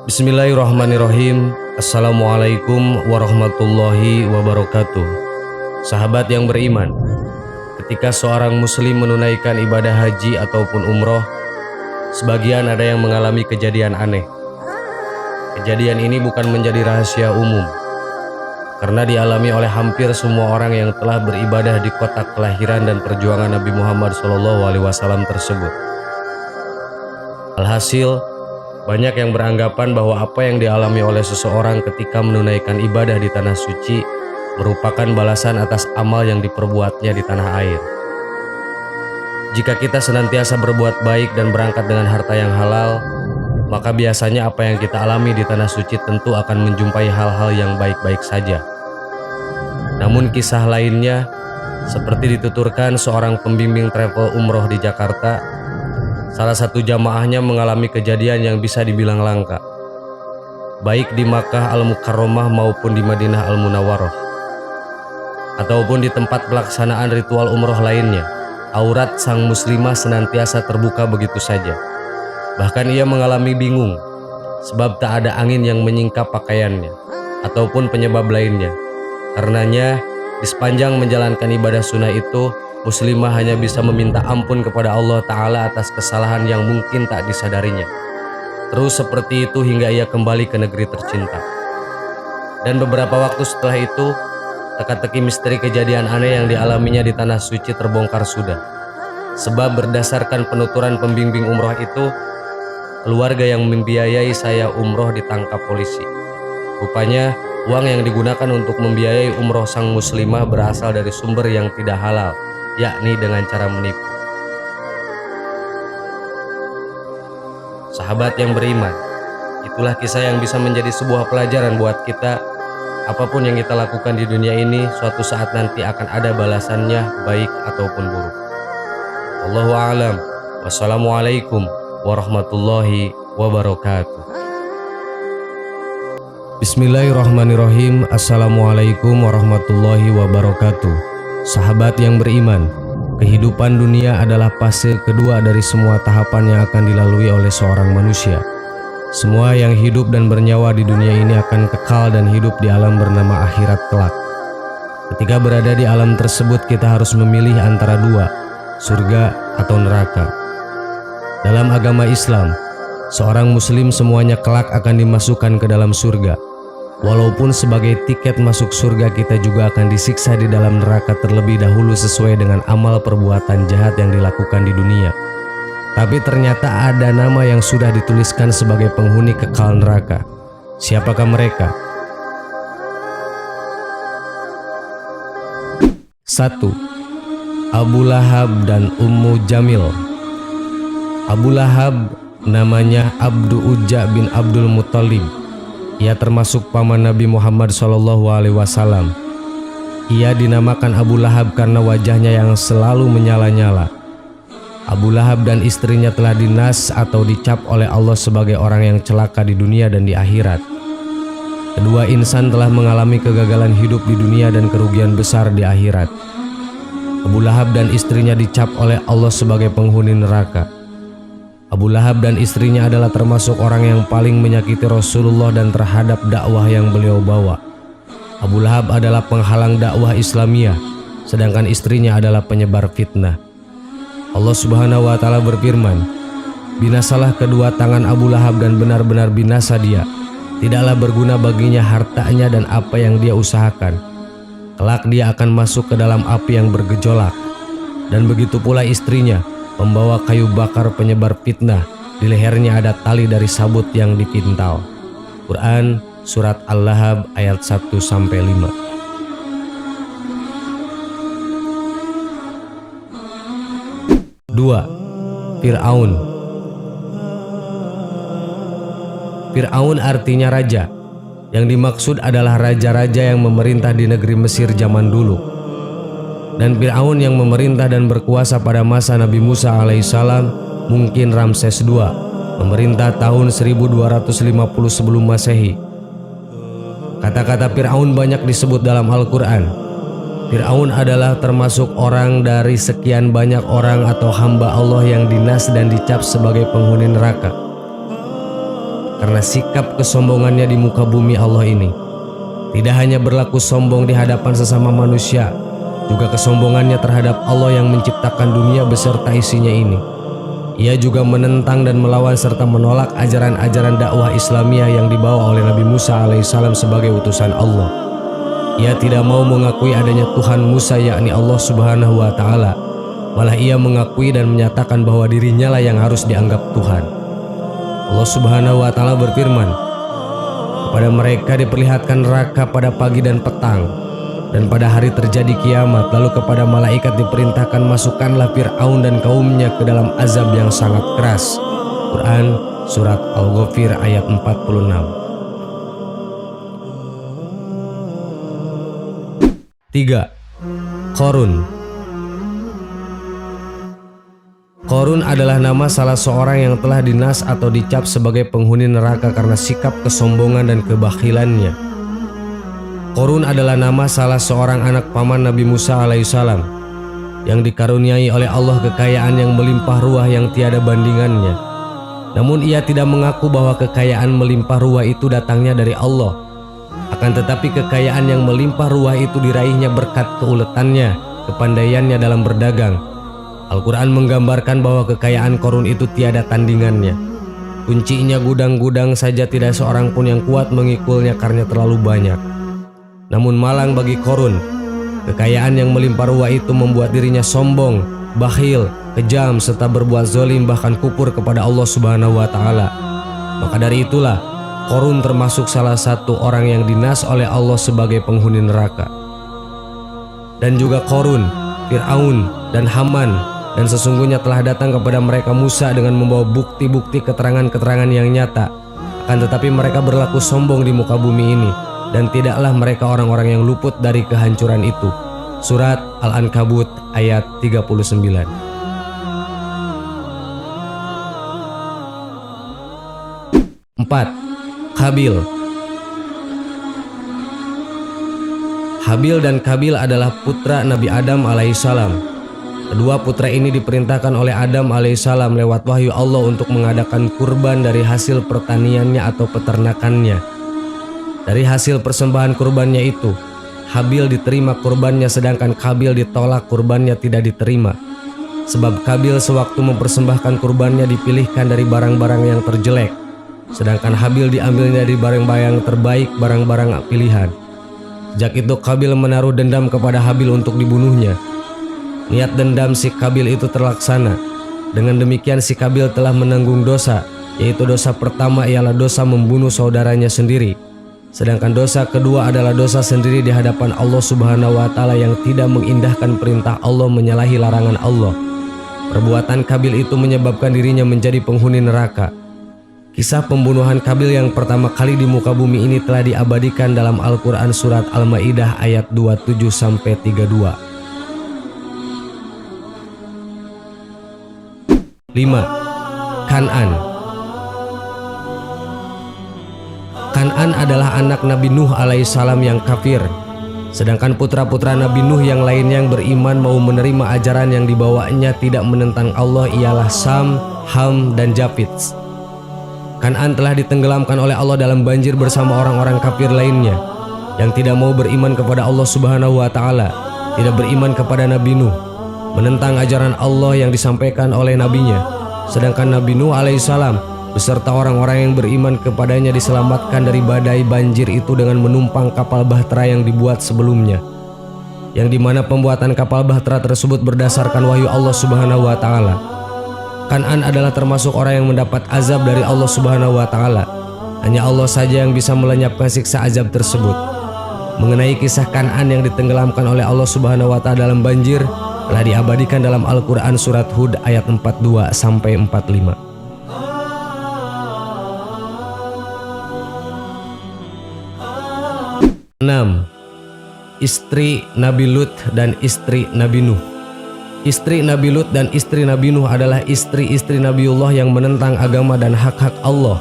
Bismillahirrahmanirrahim. Assalamualaikum warahmatullahi wabarakatuh. Sahabat yang beriman, ketika seorang muslim menunaikan ibadah haji ataupun umroh, sebagian ada yang mengalami kejadian aneh. Kejadian ini bukan menjadi rahasia umum, karena dialami oleh hampir semua orang yang telah beribadah di kota kelahiran dan perjuangan Nabi Muhammad SAW tersebut. Alhasil, banyak yang beranggapan bahwa apa yang dialami oleh seseorang ketika menunaikan ibadah di tanah suci merupakan balasan atas amal yang diperbuatnya di tanah air. Jika kita senantiasa berbuat baik dan berangkat dengan harta yang halal, maka biasanya apa yang kita alami di tanah suci tentu akan menjumpai hal-hal yang baik-baik saja. Namun kisah lainnya, seperti dituturkan seorang pembimbing travel umroh di Jakarta, salah satu jamaahnya mengalami kejadian yang bisa dibilang langka, baik di Makkah Al-Mukarramah maupun di Madinah Al-Munawwarah, ataupun di tempat pelaksanaan ritual umroh lainnya. Aurat sang muslimah senantiasa terbuka begitu saja. Bahkan ia mengalami bingung, sebab tak ada angin yang menyingkap pakaiannya, ataupun penyebab lainnya. Karenanya, di sepanjang menjalankan ibadah sunnah itu, muslimah hanya bisa meminta ampun kepada Allah Ta'ala atas kesalahan yang mungkin tak disadarinya. Terus seperti itu hingga ia kembali ke negeri tercinta. Dan beberapa waktu setelah itu, teka-teki misteri kejadian aneh yang dialaminya di tanah suci terbongkar sudah. Sebab berdasarkan penuturan pembimbing umroh itu, keluarga yang membiayai saya umroh ditangkap polisi. Rupanya, uang yang digunakan untuk membiayai umroh sang muslimah berasal dari sumber yang tidak halal, yakni dengan cara menipu. Sahabat yang beriman, itulah kisah yang bisa menjadi sebuah pelajaran buat kita. Apapun yang kita lakukan di dunia ini, suatu saat nanti akan ada balasannya, baik ataupun buruk. Wallahu a'lam. Wassalamualaikum warahmatullahi wabarakatuh. Bismillahirrahmanirrahim. Assalamualaikum warahmatullahi wabarakatuh. Sahabat yang beriman, kehidupan dunia adalah fase kedua dari semua tahapan yang akan dilalui oleh seorang manusia. Semua yang hidup dan bernyawa di dunia ini akan kekal dan hidup di alam bernama akhirat kelak. Ketika berada di alam tersebut, kita harus memilih antara dua, surga atau neraka. Dalam agama Islam, seorang muslim semuanya kelak akan dimasukkan ke dalam surga. Walaupun sebagai tiket masuk surga, kita juga akan disiksa di dalam neraka terlebih dahulu sesuai dengan amal perbuatan jahat yang dilakukan di dunia. Tapi ternyata ada nama yang sudah dituliskan sebagai penghuni kekal neraka. Siapakah mereka? 1. Abu Lahab dan Ummu Jamil. Abu Lahab namanya Abdu Ujja bin Abdul Muttalib. Ia termasuk paman Nabi Muhammad SAW. Ia dinamakan Abu Lahab karena wajahnya yang selalu menyala-nyala. Abu Lahab dan istrinya telah dinas atau dicap oleh Allah sebagai orang yang celaka di dunia dan di akhirat. Kedua insan telah mengalami kegagalan hidup di dunia dan kerugian besar di akhirat. Abu Lahab dan istrinya dicap oleh Allah sebagai penghuni neraka. Abu Lahab dan istrinya adalah termasuk orang yang paling menyakiti Rasulullah dan terhadap dakwah yang beliau bawa. Abu Lahab adalah penghalang dakwah Islamiyah, sedangkan istrinya adalah penyebar fitnah. Allah Subhanahu wa Ta'ala berfirman, "Binasalah kedua tangan Abu Lahab dan benar-benar binasa dia. Tidaklah berguna baginya hartanya dan apa yang dia usahakan. Kelak dia akan masuk ke dalam api yang bergejolak. Dan begitu pula istrinya, membawa kayu bakar penyebar fitnah. Di lehernya ada tali dari sabut yang dipintal." Quran Surat Al-Lahab ayat 1-5. 2. Fir'aun. Fir'aun artinya raja. Yang dimaksud adalah raja-raja yang memerintah di negeri Mesir zaman dulu. Dan Fir'aun yang memerintah dan berkuasa pada masa Nabi Musa alaihissalam mungkin Ramses II, memerintah tahun 1250 sebelum Masehi. Kata-kata Fir'aun banyak disebut dalam Al-Quran. Fir'aun adalah termasuk orang dari sekian banyak orang atau hamba Allah yang dinas dan dicap sebagai penghuni neraka. karena sikap kesombongannya di muka bumi Allah ini. Tidak hanya berlaku sombong di hadapan sesama manusia, juga kesombongannya terhadap Allah yang menciptakan dunia beserta isinya ini. Ia juga menentang dan melawan serta menolak ajaran-ajaran dakwah Islamiyah yang dibawa oleh Nabi Musa alaihissalam sebagai utusan Allah. Ia tidak mau mengakui adanya Tuhan Musa yakni Allah Subhanahu wa Ta'ala. Malah ia mengakui dan menyatakan bahwa dirinya lah yang harus dianggap Tuhan. Allah Subhanahu wa Ta'ala berfirman, "Kepada mereka diperlihatkan neraka pada pagi dan petang, dan pada hari terjadi kiamat. Lalu kepada malaikat diperintahkan, masukkanlah Fir'aun dan kaumnya ke dalam azab yang sangat keras." Quran Surat Al-Ghafir ayat 46. 3. Qarun. Qarun adalah nama salah seorang yang telah dinas atau dicap sebagai penghuni neraka karena sikap kesombongan dan kebakhilannya. Qarun adalah nama salah seorang anak paman Nabi Musa alaihissalam yang dikaruniai oleh Allah kekayaan yang melimpah ruah yang tiada bandingannya. Namun ia tidak mengaku bahwa kekayaan melimpah ruah itu datangnya dari Allah. Akan tetapi kekayaan yang melimpah ruah itu diraihnya berkat keuletannya, kepandaiannya dalam berdagang. Al-Quran menggambarkan bahwa kekayaan Qarun itu tiada tandingannya. Kuncinya gudang-gudang saja tidak seorang pun yang kuat mengikulnya karena terlalu banyak. Namun malang bagi Qarun, kekayaan yang melimpah ruah itu membuat dirinya sombong, bakhil, kejam, serta berbuat zalim bahkan kufur kepada Allah Subhanahu wa Ta'ala. Maka dari itulah Qarun termasuk salah satu orang yang dinas oleh Allah sebagai penghuni neraka. Dan juga Qarun, Fir'aun, dan Haman, dan sesungguhnya telah datang kepada mereka Musa dengan membawa bukti-bukti keterangan-keterangan yang nyata. Akan tetapi mereka berlaku sombong di muka bumi ini, dan tidaklah mereka orang-orang yang luput dari kehancuran itu. Surat Al-Ankabut ayat 39. 4. Habil. Habil dan Qabil adalah putra Nabi Adam alaihissalam. Kedua putra ini diperintahkan oleh Adam alaihissalam lewat wahyu Allah untuk mengadakan kurban dari hasil pertaniannya atau peternakannya. Dari hasil persembahan kurbannya itu, Habil diterima kurbannya sedangkan Qabil ditolak kurbannya tidak diterima. Sebab Qabil sewaktu mempersembahkan kurbannya dipilihkan dari barang-barang yang terjelek, sedangkan Habil diambilnya dari barang-barang terbaik, barang-barang pilihan. Sejak itu Qabil menaruh dendam kepada Habil untuk dibunuhnya. Niat dendam si Qabil itu terlaksana. Dengan demikian si Qabil telah menanggung dosa, yaitu dosa pertama ialah dosa membunuh saudaranya sendiri. Sedangkan dosa kedua adalah dosa sendiri di hadapan Allah Subhanahu wa Ta'ala yang tidak mengindahkan perintah Allah, menyalahi larangan Allah. Perbuatan Qabil itu menyebabkan dirinya menjadi penghuni neraka. Kisah pembunuhan Qabil yang pertama kali di muka bumi ini telah diabadikan dalam Al-Quran Surat Al-Ma'idah ayat 27-32. 5. Kan'an. Kan'an adalah anak Nabi Nuh alaihissalam yang kafir. Sedangkan putra-putra Nabi Nuh yang lainnya yang beriman mau menerima ajaran yang dibawanya tidak menentang Allah ialah Sam, Ham, dan Jafits. Kan'an telah ditenggelamkan oleh Allah dalam banjir bersama orang-orang kafir lainnya yang tidak mau beriman kepada Allah Subhanahu wa Ta'ala, tidak beriman kepada Nabi Nuh, menentang ajaran Allah yang disampaikan oleh nabinya. Sedangkan Nabi Nuh alaihissalam beserta orang-orang yang beriman kepadanya diselamatkan dari badai banjir itu dengan menumpang kapal bahtera yang dibuat sebelumnya, yang dimana pembuatan kapal bahtera tersebut berdasarkan wahyu Allah Subhanahu wa Ta'ala. Kan'an adalah termasuk orang yang mendapat azab dari Allah Subhanahu wa Ta'ala. Hanya Allah saja yang bisa melenyapkan siksa azab tersebut. Mengenai kisah Kan'an yang ditenggelamkan oleh Allah Subhanahu wa Ta'ala dalam banjir telah diabadikan dalam Al-Quran Surat Hud ayat 42-45. 6. Istri Nabi Lut dan istri Nabi Nuh. Istri Nabi Lut dan istri Nabi Nuh adalah istri-istri Nabiullah yang menentang agama dan hak-hak Allah.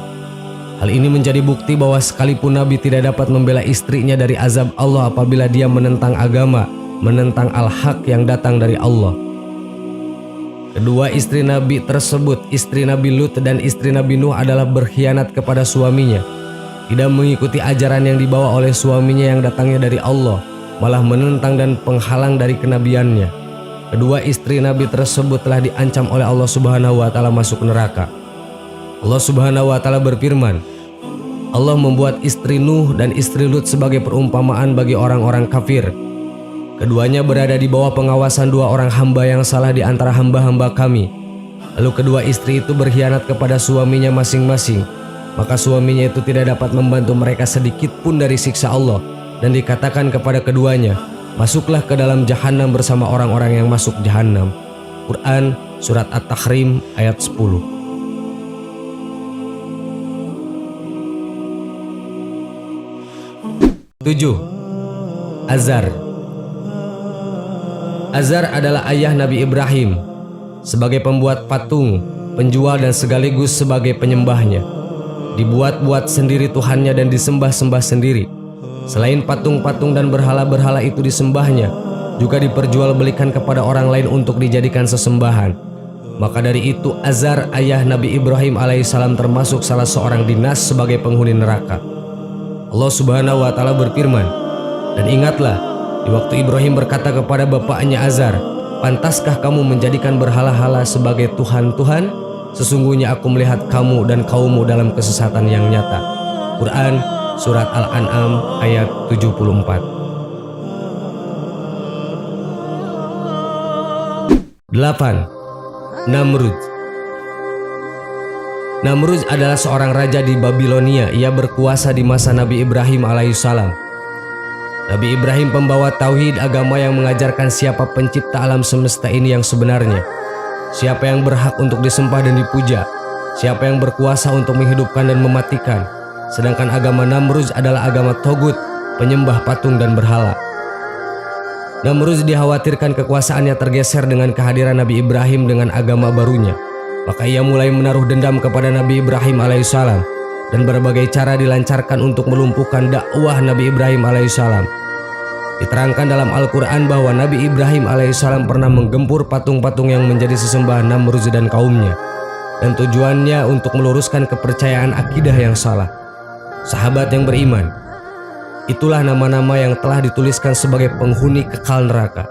Hal ini menjadi bukti bahwa sekalipun Nabi tidak dapat membela istrinya dari azab Allah apabila dia menentang agama, menentang al-haq yang datang dari Allah. Kedua istri Nabi tersebut, istri Nabi Lut dan istri Nabi Nuh, adalah berkhianat kepada suaminya, tidak mengikuti ajaran yang dibawa oleh suaminya yang datangnya dari Allah, malah menentang dan penghalang dari kenabiannya. Kedua istri Nabi tersebut telah diancam oleh Allah Subhanahu wa Ta'ala masuk neraka. Allah Subhanahu wa Ta'ala berfirman, Allah membuat istri Nuh dan istri Lut sebagai perumpamaan bagi orang-orang kafir. Keduanya berada di bawah pengawasan dua orang hamba yang salah di antara hamba-hamba kami. Lalu kedua istri itu berkhianat kepada suaminya masing-masing, maka suaminya itu tidak dapat membantu mereka sedikit pun dari siksa Allah, dan dikatakan kepada keduanya, masuklah ke dalam jahanam bersama orang-orang yang masuk jahanam. Quran Surat At-Tahrim ayat 10. 7. Azar. Azar adalah ayah Nabi Ibrahim, sebagai pembuat patung, penjual dan sekaligus sebagai penyembahnya. Dibuat-buat sendiri Tuhannya dan disembah-sembah sendiri. Selain patung-patung dan berhala-berhala itu disembahnya, juga diperjualbelikan kepada orang lain untuk dijadikan sesembahan. Maka dari itu Azar ayah Nabi Ibrahim alaihissalam termasuk salah seorang dinas sebagai penghuni neraka. Allah Subhanahu wa Ta'ala berfirman, dan ingatlah di waktu Ibrahim berkata kepada bapaknya Azar, pantaskah kamu menjadikan berhala-hala sebagai Tuhan-Tuhan? Sesungguhnya aku melihat kamu dan kaummu dalam kesesatan yang nyata. Quran Surat Al-An'am ayat 74. 8. Namrud. Namrud adalah seorang raja di Babilonia. Ia berkuasa di masa Nabi Ibrahim alaihissalam. Nabi Ibrahim pembawa tauhid, agama yang mengajarkan siapa pencipta alam semesta ini yang sebenarnya, siapa yang berhak untuk disembah dan dipuja, siapa yang berkuasa untuk menghidupkan dan mematikan. Sedangkan agama Namrud adalah agama Togut, penyembah patung dan berhala. Namrud dikhawatirkan kekuasaannya tergeser dengan kehadiran Nabi Ibrahim dengan agama barunya. Maka ia mulai menaruh dendam kepada Nabi Ibrahim alaihissalam, dan berbagai cara dilancarkan untuk melumpuhkan dakwah Nabi Ibrahim alaihissalam. Diterangkan dalam Al-Quran bahwa Nabi Ibrahim alaihissalam pernah menggempur patung-patung yang menjadi sesembahan Namrud dan kaumnya, dan tujuannya untuk meluruskan kepercayaan akidah yang salah. Sahabat yang beriman, itulah nama-nama yang telah dituliskan sebagai penghuni kekal neraka.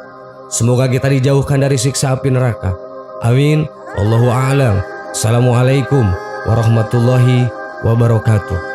Semoga kita dijauhkan dari siksa api neraka. Amin. Wallahu a'lam. Assalamualaikum warahmatullahi wabarakatuh.